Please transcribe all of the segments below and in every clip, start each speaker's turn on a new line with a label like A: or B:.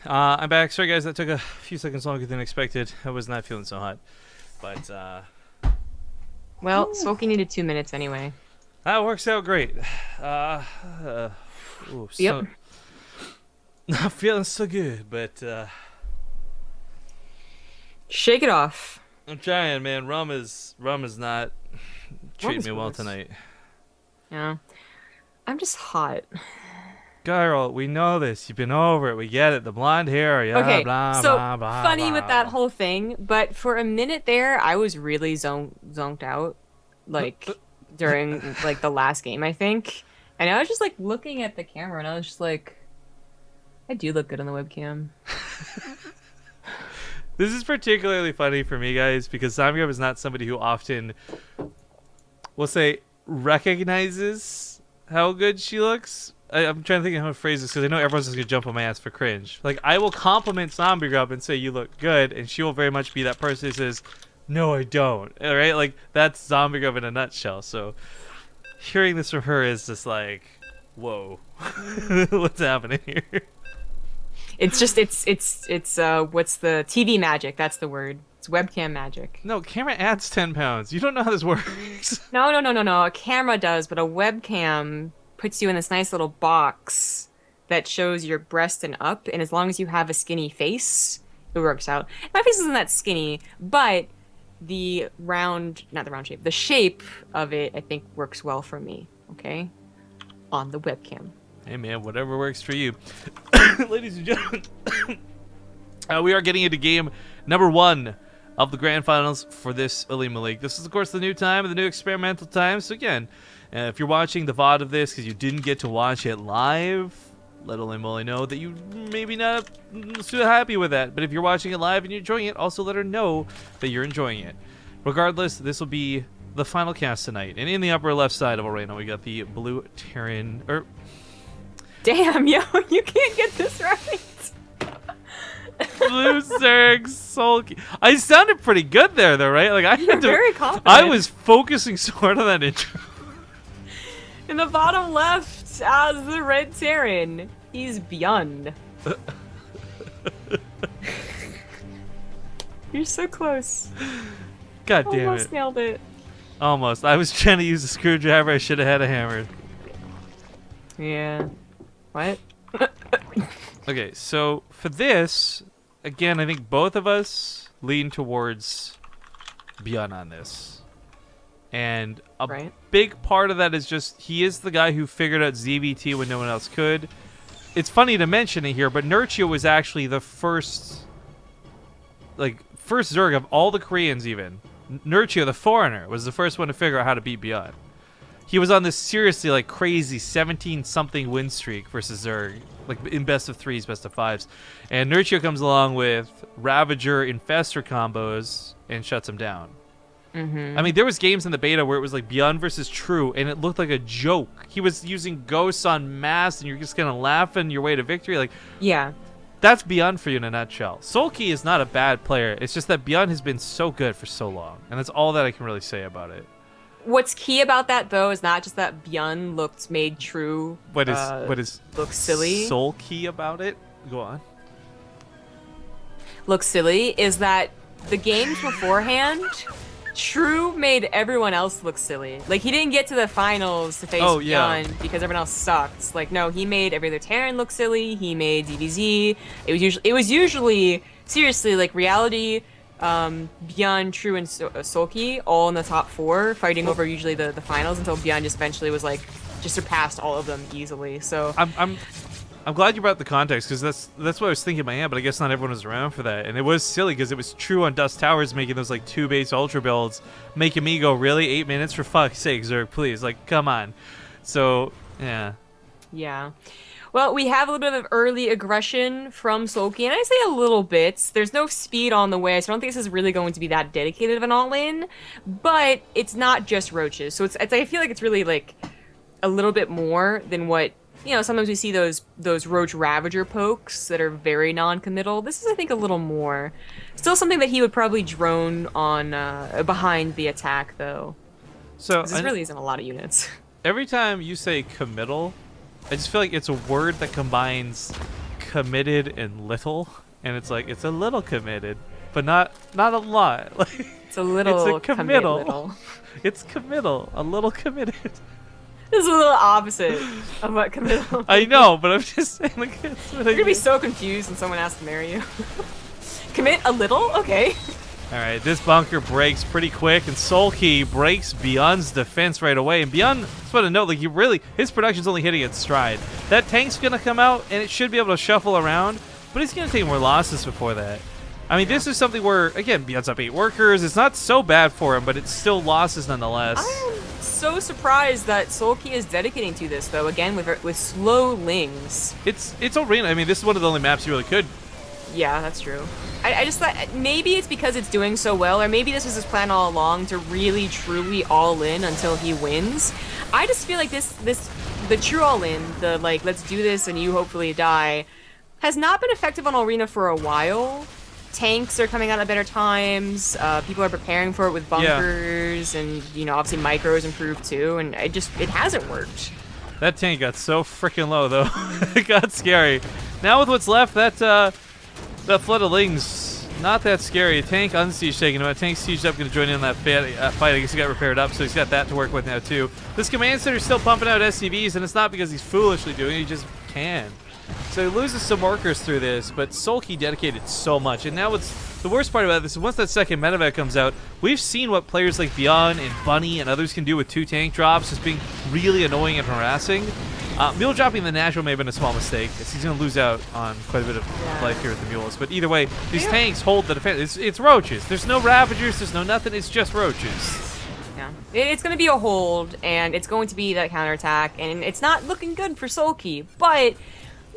A: I'm back. Sorry, guys, that took a few seconds longer than expected. I was not feeling so hot. But,
B: Well, Soulkey needed 2 minutes anyway.
A: that works out great.
B: Yep.
A: Not feeling so good, but,
B: Shake it off.
A: I'm trying, man. Rum is not treating me well tonight.
B: Yeah. I'm just hot.
A: Girl, we know this. You've been over it. We get it. The blonde hair, yeah,
B: Okay,
A: blah,
B: so
A: blah, blah,
B: funny
A: blah,
B: with that
A: blah.
B: whole thing, but for a minute there, I was really zonked out, like, during, like, the last game, I think. And I was just, like, looking at the camera, and I was just like, I do look good on the webcam.
A: This is particularly funny for me, guys, because Zamgab is not somebody who often, we'll say, recognizes how good she looks. I'm trying to think of how to phrase this because I know everyone's just going to jump on my ass for cringe. Like, I will compliment Zamgab and say, you look good, and she will very much be that person who says, no, I don't. All right? Like, that's Zamgab in a nutshell. So, hearing this from her is just like, whoa. What's happening here?
B: It's just, it's what's the TV magic? That's the word. It's webcam magic.
A: No, camera adds 10 pounds. You don't know how this works.
B: No. A camera does, but a webcam puts you in this nice little box that shows your breast and up, and as long as you have a skinny face, it works out. My face isn't that skinny, but the the shape of it, I think, works well for me, okay? On the webcam.
A: Hey man, whatever works for you. Ladies and gentlemen, we are getting into game number 1 of the grand finals for this OlimoLeague. This is, of course, the new time and the new experimental time. So again, if you're watching the VOD of this because you didn't get to watch it live, let OlimoLeague know that you maybe not so happy with that. But if you're watching it live and you're enjoying it, also let her know that you're enjoying it. Regardless, this will be the final cast tonight. And in the upper left side of Arena, we got the blue Terran...
B: Damn, yo, you can't get this right.
A: Blue Zerg Soulkey. I sounded pretty good there, though, right? Like
B: You're very confident.
A: I was focusing so hard on that intro.
B: In the bottom left, as the red Terran, he's ByuN. You're so close.
A: God damn
B: Almost
A: it.
B: nailed it.
A: Almost. I was trying to use a screwdriver. I should have had a hammer.
B: Yeah. What?
A: Okay, so for this, again, I think both of us lean towards ByuN on this. And a big part of that is just he is the guy who figured out ZvT when no one else could. It's funny to mention it here, but Nurchio was actually the first Zerg of all the Koreans even. Nurchio, the foreigner, was the first one to figure out how to beat ByuN. He was on this seriously like crazy 17-something win streak versus Zerg, like in best of 3s, best of 5s. And Nurchio comes along with Ravager Infestor combos and shuts him down. I mean, there was games in the beta where it was like ByuN versus True, and it looked like a joke. He was using ghosts on mass, and you're just kind of laughing your way to victory. Like,
B: Yeah.
A: that's ByuN for you in a nutshell. Soulkey is not a bad player. It's just that ByuN has been so good for so long, and that's all that I can really say about it.
B: What's key about that, though, is not just that ByuN made True.
A: What is
B: look silly?
A: Soulkey about it? Go on.
B: Look silly is that the games beforehand, True made everyone else look silly. Like, he didn't get to the finals to face ByuN because everyone else sucked. Like, no, he made every other Terran look silly. He made DBZ. It was usually seriously like reality. ByuN, True, and Soulkey all in the top 4, fighting over usually the finals until ByuN just eventually was like just surpassed all of them easily. So
A: I'm glad you brought the context because that's what I was thinking in my head, but I guess not everyone was around for that, and it was silly because it was True on Dust Towers making those like 2 base ultra builds, making me go, really 8 minutes for fuck's sake, Zerg, please, like come on. So yeah.
B: Well, we have a little bit of early aggression from Soulkey, and I say a little bit. There's no speed on the way, so I don't think this is really going to be that dedicated of an all-in, but it's not just roaches. So I feel like it's really like a little bit more than what, you know, sometimes we see those roach ravager pokes that are very non-committal. This is, I think, a little more. Still something that he would probably drone on behind the attack, though.
A: So
B: this really isn't a lot of units.
A: Every time you say committal, I just feel like it's a word that combines committed and little, and it's like it's a little committed, but not a lot. Like
B: it's a little.
A: It's a committal.
B: Little.
A: It's committal, a little committed.
B: This is a little opposite of what committal.
A: I know, but I'm just saying, like, it's what
B: You're gonna be so confused when someone asks to marry you. Commit a little? Okay.
A: All right, this bunker breaks pretty quick, and Soulkey breaks ByuN's defense right away. And ByuN, just want to note, like, his production's only hitting its stride. That tank's gonna come out, and it should be able to shuffle around, but he's gonna take more losses before that. I mean, this is something where, again, ByuN's up 8 workers. It's not so bad for him, but it's still losses nonetheless.
B: I'm so surprised that Soulkey is dedicating to this, though. Again, with slow lings.
A: It's arena. I mean, this is one of the only maps you really could.
B: Yeah, that's true. I just thought maybe it's because it's doing so well, or maybe this was his plan all along to really, truly all in until he wins. I just feel like the true all in, the like, let's do this and you hopefully die, has not been effective on arena for a while. Tanks are coming out at better times. People are preparing for it with bunkers, and obviously micros improved too. And it hasn't worked.
A: That tank got so freaking low though. It got scary. Now with what's left, that flood of lings, not that scary. Tank unsiege taking him out. Tank sieged up, going to join in on that fight. I guess he got repaired up, so he's got that to work with now too. This command center's still pumping out SCVs, and it's not because he's foolishly doing it. He just can. So he loses some workers through this, but Soulkey dedicated so much. And now what's the worst part about this is once that second medevac comes out, we've seen what players like ByuN and Bunny and others can do with 2 tank drops, just being really annoying and harassing. Mule dropping the natural may have been a small mistake, as he's going to lose out on quite a bit of life here with the mules. But either way, these tanks hold the defense. It's roaches. There's no ravagers. There's no nothing. It's just roaches.
B: Yeah, it's going to be a hold, and it's going to be that counterattack, and it's not looking good for Soulkey, but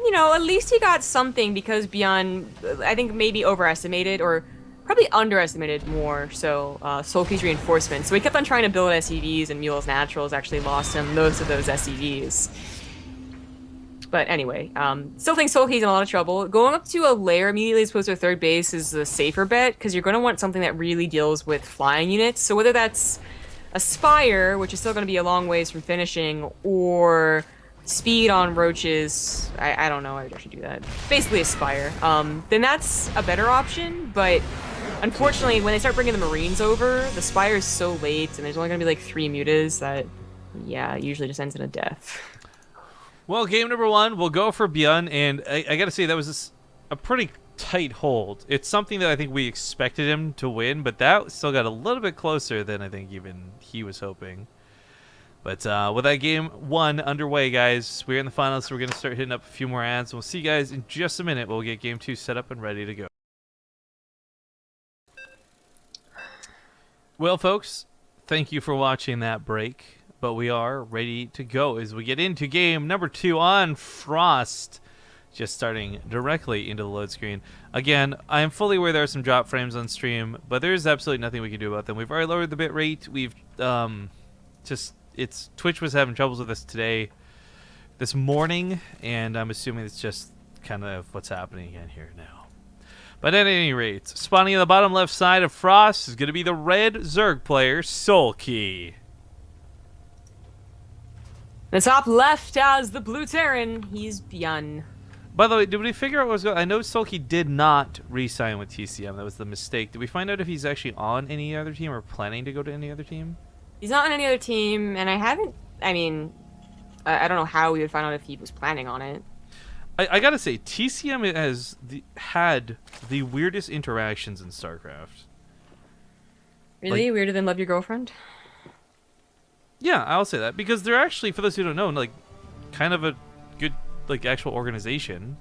B: at least he got something because ByuN, I think, maybe overestimated or probably underestimated more so Soulkey's reinforcement. So he kept on trying to build SCVs, and Mule's Naturals actually lost him most of those SCVs. But anyway, still think Soulkey's in a lot of trouble. Going up to a lair immediately as opposed to a third base is the safer bet, because you're going to want something that really deals with flying units. So whether that's a Spire, which is still going to be a long ways from finishing, or speed on roaches, I don't know, I should do that. Basically a Spire. Then that's a better option, but unfortunately, when they start bringing the Marines over, the Spire is so late, and there's only going to be like 3 mutas that, it usually just ends in a death.
A: Well, game number 1, we'll go for ByuN, and I got to say, that was a pretty tight hold. It's something that I think we expected him to win, but that still got a little bit closer than I think even he was hoping. But with that game 1 underway, guys, we're in the finals, so we're going to start hitting up a few more ads. We'll see you guys in just a minute. We'll get game 2 set up and ready to go. Well, folks, thank you for watching that break. But we are ready to go as we get into game number 2 on Frost. Just starting directly into the load screen. Again, I am fully aware there are some drop frames on stream, but there is absolutely nothing we can do about them. We've already lowered the bit rate. We've Twitch was having troubles with this this morning, and I'm assuming it's just kind of what's happening again here now. But at any rate, spawning on the bottom left side of Frost is going to be the red Zerg player, Soulkey.
B: The top left has the blue Terran. He's ByuN.
A: By the way, did we figure out what was going on? I know Soulkey did not re-sign with TCM. That was the mistake. Did we find out if he's actually on any other team or planning to go to any other team?
B: He's not on any other team, and I don't know how we would find out if he was planning on it.
A: I gotta say, TCM has had the weirdest interactions in StarCraft.
B: Really?
A: Like,
B: weirder than Love Your Girlfriend?
A: Yeah, I'll say that, because they're actually, for those who don't know, like, kind of a good, like, actual organization.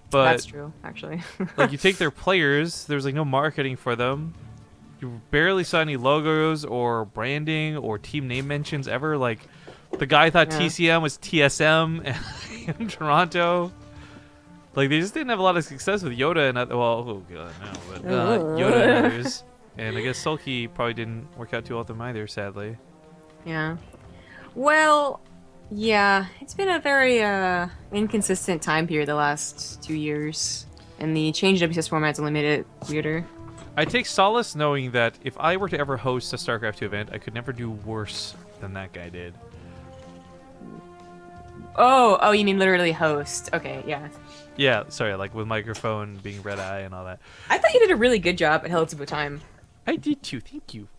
A: But
B: that's true, actually.
A: like, you take their players, there's like no marketing for them. You barely saw any logos or branding or team name mentions ever. Like, the guy thought TCM was TSM in Toronto. Like, they just didn't have a lot of success with Yoda and Yoda and others. And I guess Soulkey probably didn't work out too well with them either, sadly.
B: Yeah. Well, yeah, it's been a very inconsistent time period the last 2 years, and the change in WCS format's only made it weirder.
A: I take solace knowing that if I were to ever host a StarCraft 2 event, I could never do worse than that guy did.
B: Oh, you mean literally host? Okay, yeah.
A: Yeah, sorry, like with microphone being red eye and all that.
B: I thought you did a really good job at Hello to Time.
A: I did too, thank you.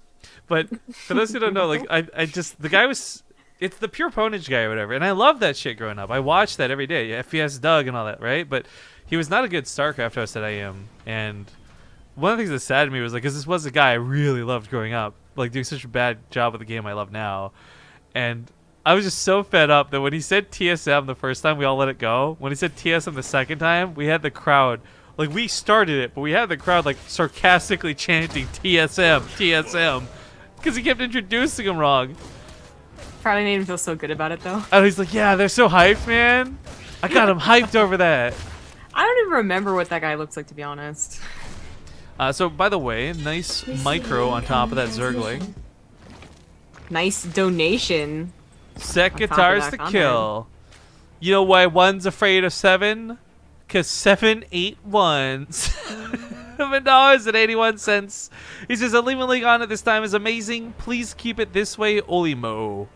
A: But for those who don't know, like I just the guy was it's the pure ponage guy or whatever, and I love that shit growing up. I watched that every day, FPS Doug and all that, right? But he was not a good StarCraft host that I am, and one of the things that saddened me was like, because this was a guy I really loved growing up, like doing such a bad job with the game I love now, and I was just so fed up that when he said TSM the first time, we all let it go. When he said TSM the second time, we had the crowd, like we started it, but we had the crowd like sarcastically chanting TSM, TSM, because he kept introducing him wrong.
B: Probably made him feel so good about it though.
A: And he's like, yeah, they're so hyped, man. I got him hyped over that.
B: I don't even remember what that guy looks like, to be honest.
A: So, by the way, nice micro on top of that Zergling.
B: Nice donation.
A: Set guitars to kill. You know why one's afraid of seven? Because 781. $7.81. He says, OlimoLeague on at this time is amazing. Please keep it this way, Olimo.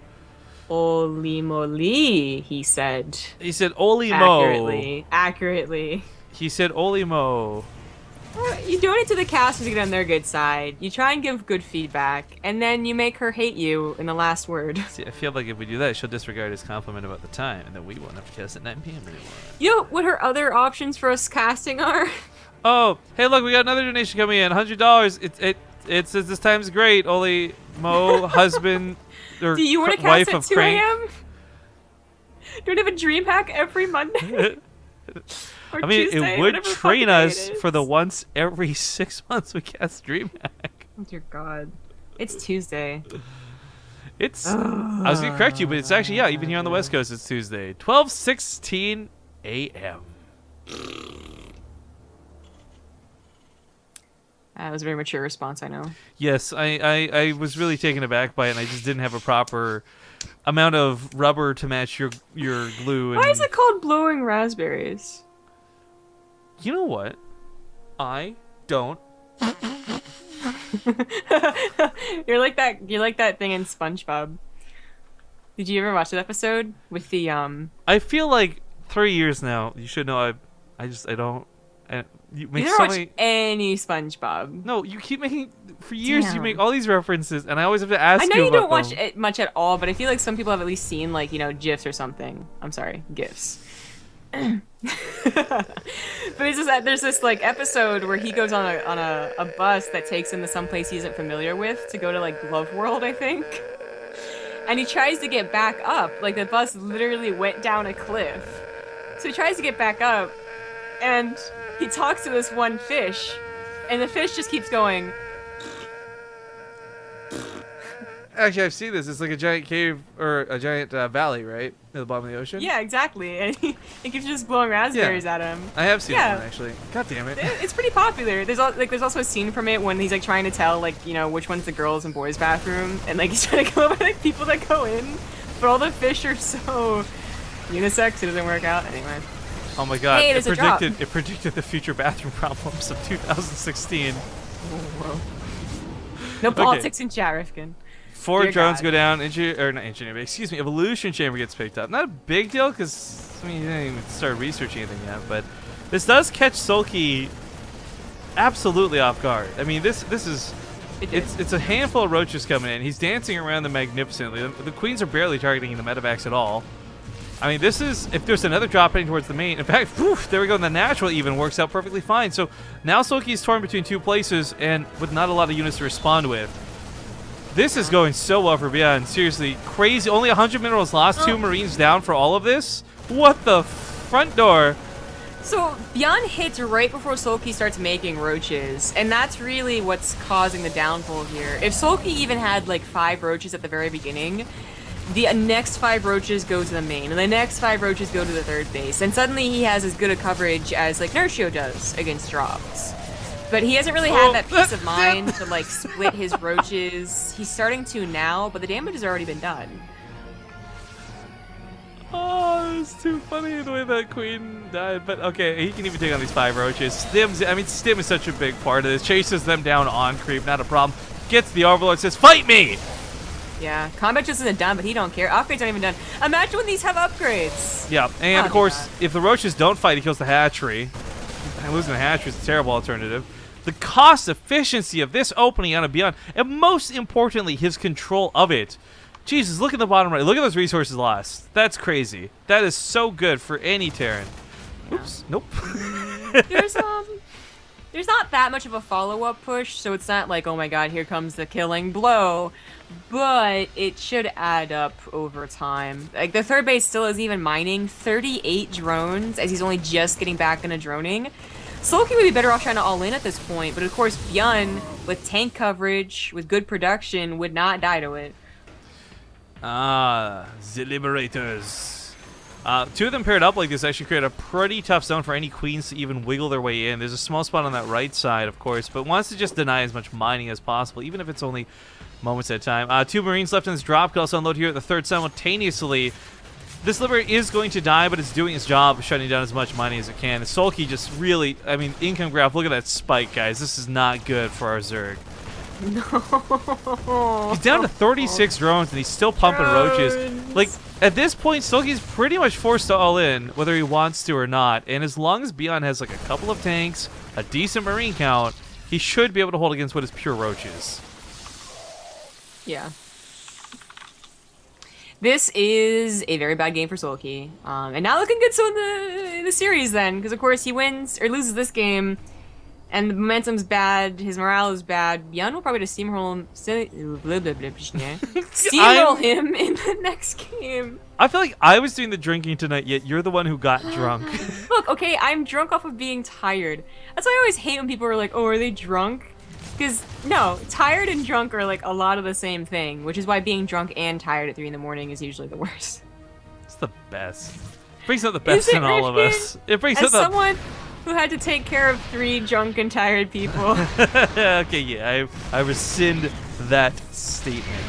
B: OlimoLeague, he said.
A: He said, Olimo.
B: Accurately.
A: He said, Olimo.
B: You donate to the cast to get on their good side. You try and give good feedback, and then you make her hate you in the last word.
A: See, I feel like if we do that, she'll disregard his compliment about the time, and then we won't have to cast at 9 p.m. anymore.
B: You know what her other options for us casting are?
A: Oh, hey, look, we got another donation coming in. $100. It says this time's great. Olimo, husband, or
B: do you want to
A: wife
B: cast
A: of
B: at 2
A: Crank.
B: a.m.? Do you have a dream hack every Monday?
A: I mean,
B: Tuesday,
A: it would
B: whatever
A: train
B: fucking day
A: us
B: it is.
A: for the once every 6 months we cast DreamHack.
B: Oh dear God, it's Tuesday.
A: It's. I was gonna correct you, but it's actually even here on the West Coast, it's Tuesday, 12:16 a.m.
B: That was a very mature response, I know.
A: Yes, I was really taken aback by it, and I just didn't have a proper amount of rubber to match your glue. And
B: Why is it called blowing raspberries?
A: You know what? I don't.
B: You're like that thing in SpongeBob. Did you ever watch that episode with the
A: I feel like 3 years now. You should know. I don't. You make
B: never
A: so
B: watch
A: many.
B: any SpongeBob.
A: No, you keep making for years. You
B: Damn.
A: make all these references, and I always have to ask
B: I know
A: you
B: you
A: about
B: don't watch
A: them.
B: it much at all, but I feel like some people have at least seen like GIFs or something. I'm sorry, GIFs. But there's this like episode where he goes on a bus that takes him to some place he isn't familiar with to go to like Glove World, I think. And he tries to get back up. Like the bus literally went down a cliff. So he tries to get back up, and he talks to this one fish, and the fish just keeps going.
A: Actually, I've seen this. It's like a giant cave or a giant valley, right, at the bottom of the ocean.
B: Yeah, exactly. And he keeps just blowing raspberries at him.
A: I have seen
B: Yeah.
A: that one actually. God damn it.
B: It's pretty popular. There's also a scene from it when he's like trying to tell like which one's the girls' and boys' bathroom, and like he's trying to come up with like people that go in, but all the fish are so unisex it doesn't work out anyway.
A: Oh my god!
B: Hey,
A: it
B: there's a drop.
A: predicted the future bathroom problems of 2016.
B: Whoa. No politics in chat, Rifkin.
A: 4
B: Dear
A: drones
B: God.
A: go down. Excuse me. Evolution chamber gets picked up. Not a big deal because you didn't even start researching anything yet. But this does catch Soulkey absolutely off guard. I mean, this is. It's a handful of roaches coming in. He's dancing around them magnificently. The queens are barely targeting the medevacs at all. I mean, this is, if there's another drop heading towards the main, in fact, there we go, the natural even works out perfectly fine. So now Soulkey's torn between 2 places and with not a lot of units to respond with. This is going so well for ByuN, seriously, crazy. Only 100 minerals lost, 2 marines down for all of this? What the front door?
B: So ByuN hits right before Soulkey starts making roaches, and that's really what's causing the downfall here. If Soulkey even had like 5 roaches at the very beginning, the next 5 roaches go to the main, and the next 5 roaches go to the third base, and suddenly he has as good a coverage as like Nertio does against drops. But he hasn't really had that peace of mind to like split his roaches. He's starting to now, but the damage has already been done.
A: Oh, it's too funny the way that queen died. But okay, he can even take on these 5 roaches. Stim is such a big part of this. Chases them down on creep, not a problem. Gets the overlord, says, "Fight me!"
B: Yeah, combat just isn't done, but he don't care. Upgrades aren't even done. Imagine when these have upgrades.
A: Yeah, and of course, if the roaches don't fight, he kills the hatchery. And losing the hatchery is a terrible alternative. The cost efficiency of this opening on a ByuN, and most importantly, his control of it. Jesus, look at the bottom right. Look at those resources lost. That's crazy. That is so good for any Terran. Oops. Nope.
B: There's not that much of a follow-up push, so it's not like, oh my god, here comes the killing blow, but it should add up over time. Like, the third base still is even mining 38 drones, as he's only just getting back into droning. Soulkey would be better off trying to all-in at this point, but of course, ByuN, with tank coverage, with good production, would not die to it.
A: Ah, the Liberators. Two of them paired up like this actually create a pretty tough zone for any queens to even wiggle their way in. There's a small spot on that right side, of course, but wants to just deny as much mining as possible, even if it's only moments at a time. Two Marines left in this drop. Could also unload here at the third simultaneously. This Liberator is going to die, but it's doing its job of shutting down as much mining as it can. Soulkey just really, I mean, income graph, look at that spike, guys. This is not good for our Zerg.
B: No.
A: He's down to 36 drones, and he's still pumping roaches. Like, at this point, Soulkey's pretty much forced to all in, whether he wants to or not. And as long as ByuN has like a couple of tanks, a decent Marine count, he should be able to hold against what is pure roaches.
B: Yeah. This is a very bad game for Soulkey. And not looking good so in the series then, because of course he wins or loses this game. And the momentum's bad, his morale is bad. ByuN will probably just steamroll him in the next game.
A: I feel like I was doing the drinking tonight, yet you're the one who got drunk.
B: Look, okay, I'm drunk off of being tired. That's why I always hate when people are like, oh, are they drunk? Because, no, tired and drunk are like a lot of the same thing, which is why being drunk and tired at 3 in the morning is usually the worst.
A: It's the best. It brings out the best in all of us. It brings out the...
B: who had to take care of 3 drunk and tired people.
A: Okay, yeah, I rescind that statement.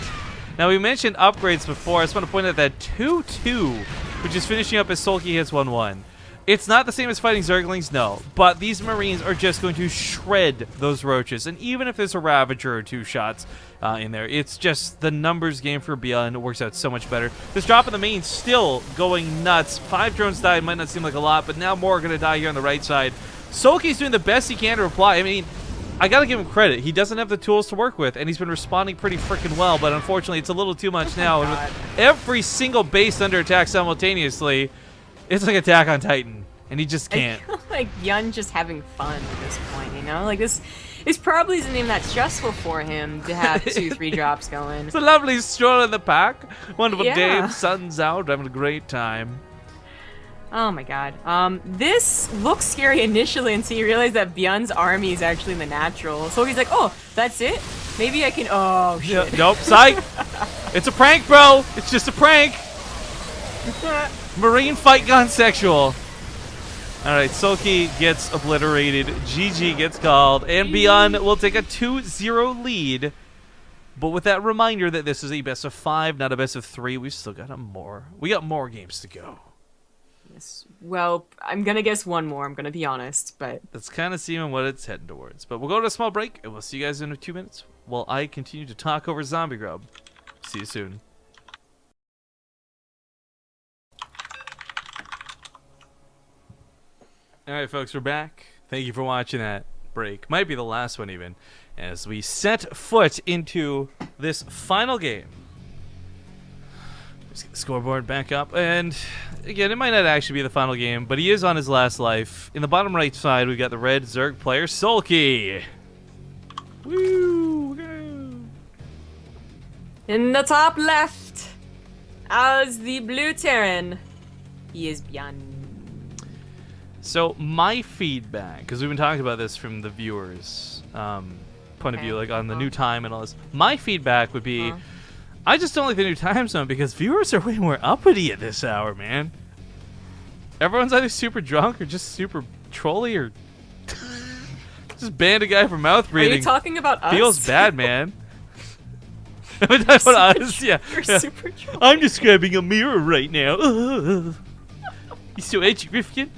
A: Now, we mentioned upgrades before. I just want to point out that 2-2, which is finishing up as Soulkey hits 1-1. It's not the same as fighting Zerglings, no, but these Marines are just going to shred those roaches, and even if there's a Ravager or 2 shots in there, it's just the numbers game for ByuN works out so much better. This drop in the main still going nuts. 5 drones died, might not seem like a lot, but now more are going to die here on the right side. Soulkey's doing the best he can to reply. I mean, I gotta give him credit. He doesn't have the tools to work with, and he's been responding pretty freaking well, but unfortunately it's a little too much now. And with every single base under attack simultaneously, it's like Attack on Titan, and he just can't.
B: I feel like ByuN just having fun at this point, you know? Like, this probably isn't even that stressful for him to have 2-3 drops going.
A: It's a lovely stroll in the park. Wonderful day,
B: Yeah.
A: sun's out, having a great time.
B: Oh my god. This looks scary initially until you realize that ByuN's army is actually in the natural. So he's like, oh, that's it? Maybe I can, oh shit.
A: Yeah, nope, psych! It's a prank, bro! It's just a prank! Marine fight gun sexual. Alright, Soulkey gets obliterated, GG gets called, and ByuN will take a 2-0 lead. But with that reminder that this is a best of 5, not a best of 3, we've still got we got more games to go.
B: Yes. Well, I'm gonna guess one more, I'm gonna be honest, but...
A: That's kind of seeming what it's heading towards. But we'll go to a small break, and we'll see you guys in 2 minutes while I continue to talk over Zombie Grub. See you soon. Alright folks, we're back. Thank you for watching that break. Might be the last one even, as we set foot into this final game. Let's get the scoreboard back up, and again, it might not actually be the final game, but he is on his last life. In the bottom right side, we've got the red Zerg player, Soulkey. Woo!
B: In the top left, as the blue Terran, he is ByuN.
A: So my feedback, because we've been talking about this from the viewers' point of view, like on the new time and all this. My feedback would be, I just don't like the new time zone because viewers are way more uppity at this hour, man. Everyone's either super drunk or just super trolly or just banned a guy for mouth breathing.
B: Are you talking about us?
A: Feels bad, man. That's what us, yeah.
B: You're super trolly.
A: I'm describing a mirror right now. You so edgy, Rifkin.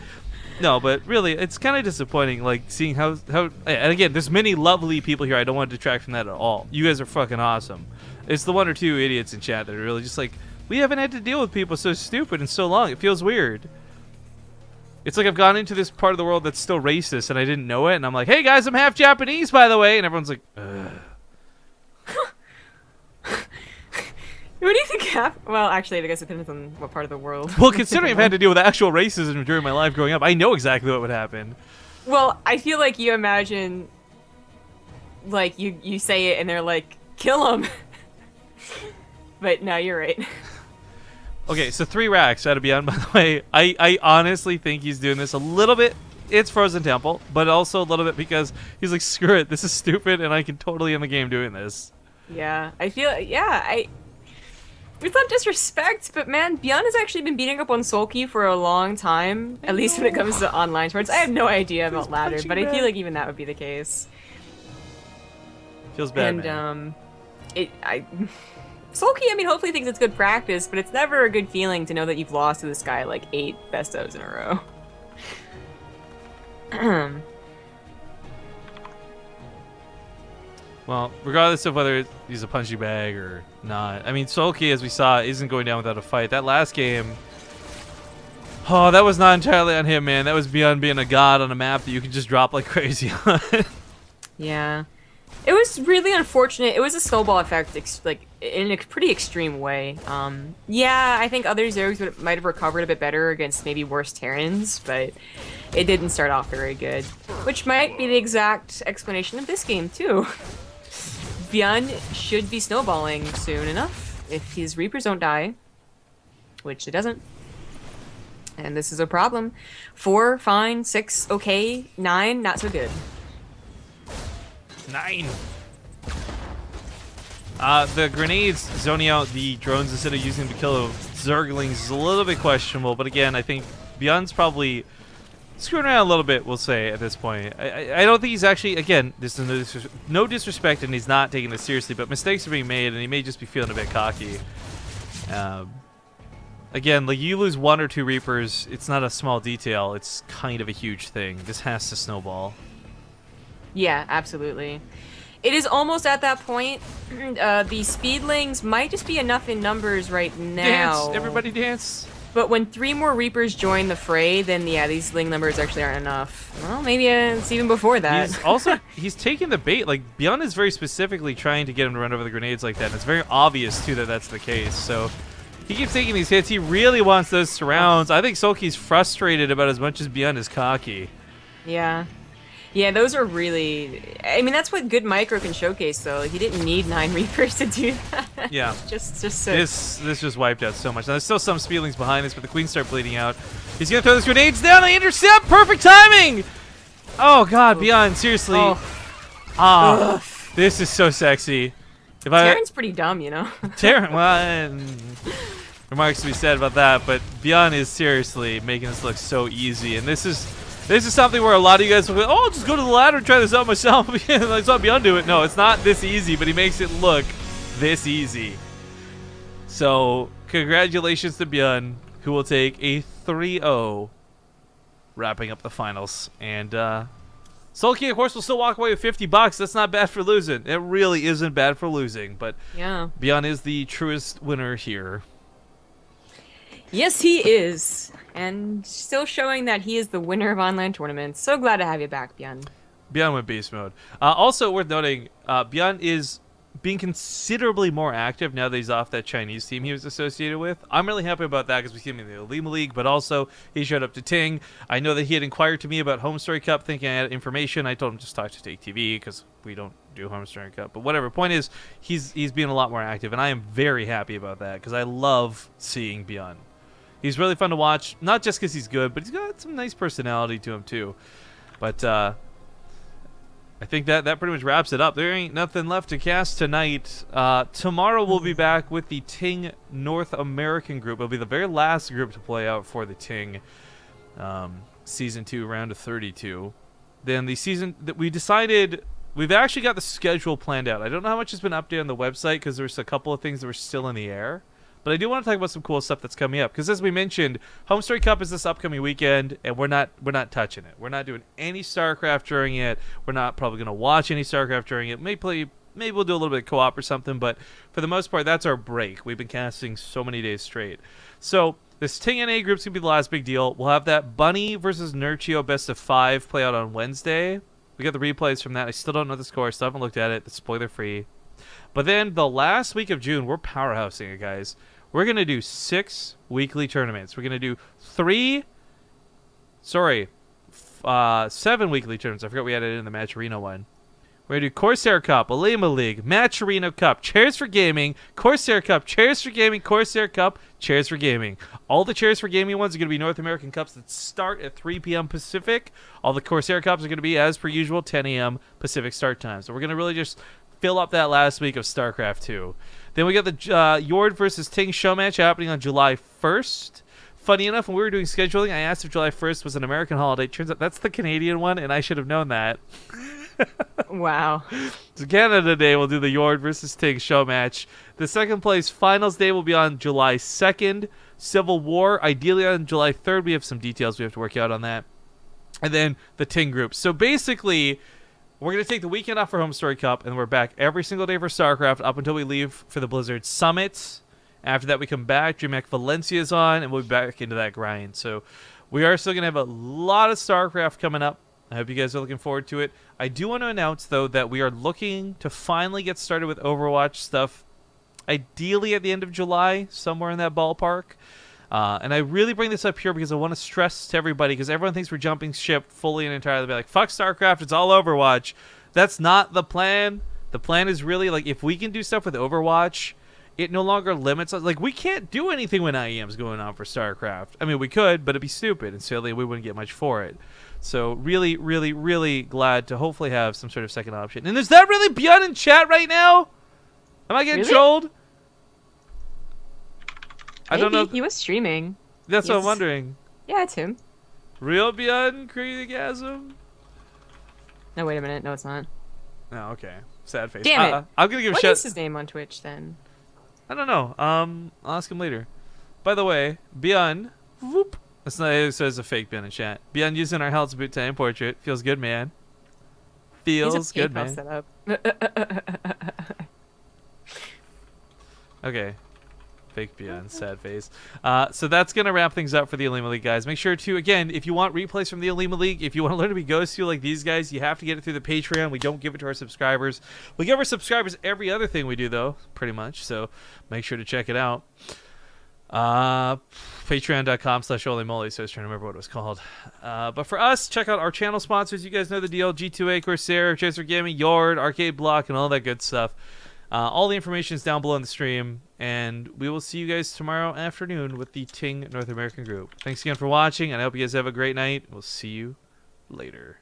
A: No, but really, it's kind of disappointing, like, seeing how, and again, there's many lovely people here. I don't want to detract from that at all. You guys are fucking awesome. It's the one or two idiots in chat that are really just like, we haven't had to deal with people so stupid in so long. It feels weird. It's like I've gone into this part of the world that's still racist, and I didn't know it, and I'm like, hey guys, I'm half Japanese, by the way, and everyone's like, ugh.
B: What do you think happened? Well, actually, I guess it depends on what part of the world.
A: Well, considering I've had to deal with actual racism during my life growing up, I know exactly what would happen.
B: Well, I feel like you imagine, like, you say it and they're like, kill him. But no, you're right.
A: Okay, so 3 racks out of ByuN, by the way. I honestly think he's doing this a little bit. It's Frozen Temple, but also a little bit because he's like, screw it, this is stupid, and I can totally end the game doing this.
B: Yeah, I feel, it's not disrespect, but man, ByuN has actually been beating up on Soulkey for a long time, at least when it comes to online sports. I have no idea about ladder, but I feel like even that would be the case.
A: Feels bad,
B: and,
A: man.
B: Soulkey, I mean, hopefully thinks it's good practice, but it's never a good feeling to know that you've lost to this guy like 8 best ofs in a row.
A: Well, regardless of whether he's a punchy bag or not, I mean, Soulkey, as we saw, isn't going down without a fight. That last game, oh, that was not entirely on him, man. That was ByuN being a god on a map that you can just drop like crazy on.
B: Yeah. It was really unfortunate. It was a snowball effect, like, in a pretty extreme way. Yeah, I think other Zergs might have recovered a bit better against maybe worse Terrans, but it didn't start off very good. Which might be the exact explanation of this game, too. ByuN should be snowballing soon enough if his Reapers don't die, which it doesn't. And this is a problem. 4, fine. 6, okay. 9, not so good.
A: 9. The grenades zoning out the drones instead of using them to kill Zerglings is a little bit questionable, but again, I think ByuN's probably screwing around a little bit, we'll say, at this point. I don't think he's actually, again, this is no disrespect, and he's not taking this seriously, but mistakes are being made, and he may just be feeling a bit cocky. Again, like, you lose 1 or 2 Reapers, it's not a small detail, it's kind of a huge thing. This has to snowball.
B: Yeah, absolutely. It is almost at that point. The Speedlings might just be enough in numbers right now.
A: Dance! Everybody dance!
B: But when 3 more Reapers join the fray, then yeah, these Ling numbers actually aren't enough. Well, maybe it's even before that.
A: He's taking the bait. Like, ByuN is very specifically trying to get him to run over the grenades like that, and it's very obvious, too, that that's the case. So he keeps taking these hits. He really wants those surrounds. I think Soulkey's frustrated about as much as ByuN is cocky.
B: Yeah. Yeah, those are really... I mean, that's what good micro can showcase, though. Like, you didn't need 9 Reapers to do that.
A: Yeah.
B: just so...
A: This just wiped out so much. Now, there's still some Speedlings behind this, but the Queens start bleeding out. He's going to throw those grenades down. They intercept. Perfect timing. Oh, God, ByuN, seriously.
B: Oh.
A: This is so sexy.
B: Terran's pretty dumb, you know?
A: Terran, well, remarks to be said about that, but ByuN is seriously making this look so easy, and this is something where a lot of you guys will go, oh, I'll just go to the ladder and try this out myself. I saw ByuN do it. No, it's not this easy, but he makes it look this easy. So, congratulations to ByuN, who will take a 3-0, wrapping up the finals. And Soulkey, of course, will still walk away with $50. That's not bad for losing. It really isn't bad for losing, but
B: yeah,
A: ByuN is the truest winner here.
B: Yes, he is. And still showing that he is the winner of online tournaments. So glad to have you back, ByuN.
A: ByuN went beast mode. Also worth noting, ByuN is being considerably more active now that he's off that Chinese team he was associated with. I'm really happy about that because we see him in the OlimoLeague, but also he showed up to Ting. I know that he had inquired to me about Home Story Cup thinking I had information. I told him just talk to Take TV because we don't do Home Story Cup. But whatever. Point is, he's being a lot more active, and I am very happy about that because I love seeing ByuN. He's really fun to watch, not just because he's good, but he's got some nice personality to him, too. But I think that pretty much wraps it up. There ain't nothing left to cast tonight. Tomorrow we'll be back with the Ting North American group. It'll be the very last group to play out for the Ting Season 2, round of 32. Then the season that we decided... We've actually got the schedule planned out. I don't know how much has been updated on the website because there's a couple of things that were still in the air. But I do want to talk about some cool stuff that's coming up, because as we mentioned, Home Story Cup is this upcoming weekend, and we're not touching it. We're not doing any StarCraft during it. We're not probably going to watch any StarCraft during it. Maybe we'll do a little bit of co-op or something, but for the most part, that's our break. We've been casting so many days straight. So this Ting NA group's going to be the last big deal. We'll have that Bunny versus Nurchio best of 5 play out on Wednesday. We got the replays from that. I still don't know the score. Still haven't looked at it. It's spoiler free. But then the last week of June, we're powerhousing it, guys. We're going to do 6 weekly tournaments. We're going to do 7 weekly tournaments. I forgot we added in the Match Arena one. We're going to do Corsair Cup, OlimoLeague, Match Arena Cup, Chairs for Gaming, Corsair Cup, Chairs for Gaming, Corsair Cup, Chairs for Gaming. All the Chairs for Gaming ones are going to be North American Cups that start at 3 p.m. Pacific. All the Corsair Cups are going to be, as per usual, 10 a.m. Pacific start time. So we're going to really just fill up that last week of StarCraft 2. Then we got the Yord versus Ting show match happening on July 1st. Funny enough, when we were doing scheduling, I asked if July 1st was an American holiday. Turns out that's the Canadian one, and I should have known that.
B: Wow.
A: So Canada Day, we'll do the Yord versus Ting show match. The second place finals day will be on July 2nd. Civil War, ideally on July 3rd. We have some details we have to work out on that. And then the Ting group. So basically, we're going to take the weekend off for Home Story Cup, and we're back every single day for StarCraft up until we leave for the Blizzard Summit. After that, we come back. DreamHack Valencia is on, and we'll be back into that grind. So we are still going to have a lot of StarCraft coming up. I hope you guys are looking forward to it. I do want to announce, though, that we are looking to finally get started with Overwatch stuff, ideally at the end of July, somewhere in that ballpark. And I really bring this up here because I want to stress to everybody, because everyone thinks we're jumping ship fully and entirely. Be like, fuck StarCraft, it's all Overwatch. That's not the plan. The plan is really, like, if we can do stuff with Overwatch, it no longer limits us. Like, we can't do anything when IEM's going on for StarCraft. I mean, we could, but it'd be stupid, and sadly, we wouldn't get much for it. So really, really, really glad to hopefully have some sort of second option. And is that really ByuN in chat right now? Am I getting trolled? I don't know.
B: He was streaming.
A: That's what I'm wondering.
B: Yeah, it's him.
A: Real ByuN Crazygasm?
B: No, wait a minute. No, it's not.
A: Oh, okay. Sad face.
B: Damn it.
A: I'm gonna give a
B: What
A: shout.
B: is his name on Twitch then?
A: I don't know. I'll ask him later. By the way, ByuN. Whoop. That's not. It says a fake ByuN in chat. ByuN using our Hells Boot Time portrait. Feels good, man. Feels good, man.
B: Setup.
A: Okay. Fake ByuN, sad face. So that's going to wrap things up for the OlimoLeague, guys. Make sure to, again, if you want replays from the OlimoLeague, if you want to learn to be Ghostio like these guys, you have to get it through the Patreon. We don't give it to our subscribers. We give our subscribers every other thing we do, though, pretty much. So make sure to check it out. Patreon.com/OlimoLeague. So I was trying to remember what it was called. But for us, check out our channel sponsors. You guys know the deal. G2A, Corsair, Chaser Gaming, Yord, Arcade Block, and all that good stuff. All the information is down below in the stream, and we will see you guys tomorrow afternoon with the Ting North American group. Thanks again for watching, and I hope you guys have a great night. We'll see you later.